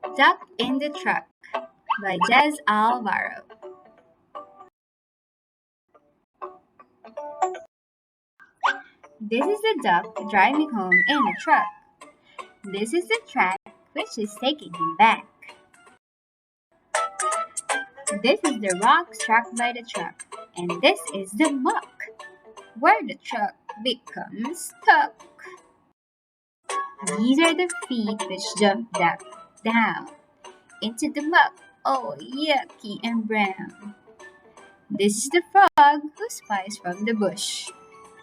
Duck in the Truck by Alborough. This is the duck driving home in a truck. This is the track which is taking him back. This is the rock struck by the truck, and this is the muck, where the truck becomes stuck. These are the feet which jump down into the muck, all yucky and brown. This is the frog who spies from the bush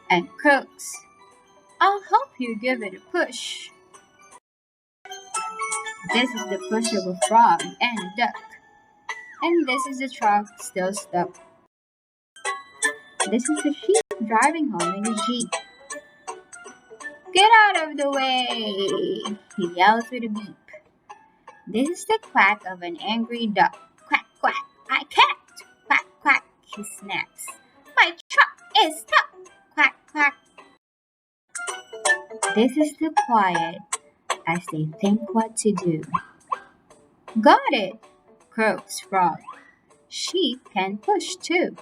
and croaks, "I'll help you give it a push." This is the push of a frog and a duck, and this is the truck still stuck. This is the sheep driving home in a jeep. "Get out of the way!" he yells with a beep. This is the quack of an angry duck. "Quack, quack, I can't!" Quack, quack, he snaps. "My truck is stuck!" Quack, quack. This is the quiet as they think what to do. "Got it!" croaks frog. "Sheep can push too."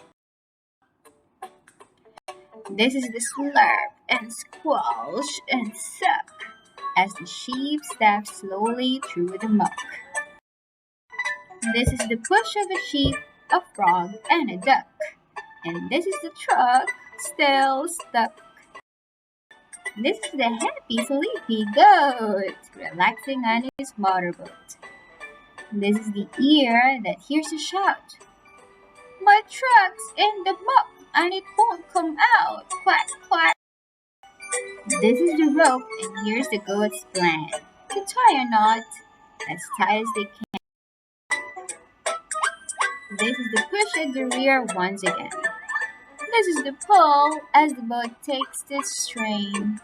This is the slurp and squelch and suck as the sheep step slowly through the muck. This is the push of a sheep, a frog, and a duck, and this is the truck still stuck. This is the happy sleepy goat relaxing on his motorboat. This is the ear that hears a shout, "My truck's in the muck and it won't come out!" Quack, quack. This is the rope, and here's the goat's plan to tie a knot as tight as they can. This is the push at the rear once again. This is the pull as the boat takes the strain.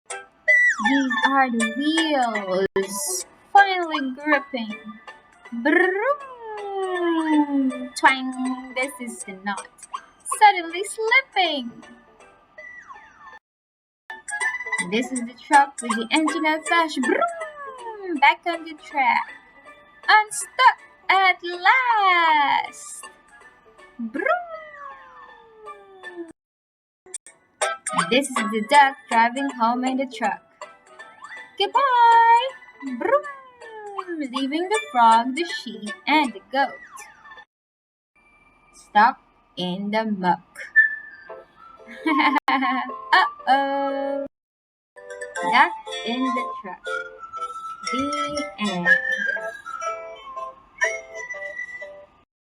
These are the wheels finally gripping. Broom! Twang! This is the knot suddenly slipping. This is the truck with the engine of flash. Broom! Back on the track. Unstuck at last. Broom! This is the duck driving home in the truck. Goodbye! Broom! Leaving the frog, the sheep, and the goat stuck in the muck. Uh-oh! Duck in the truck.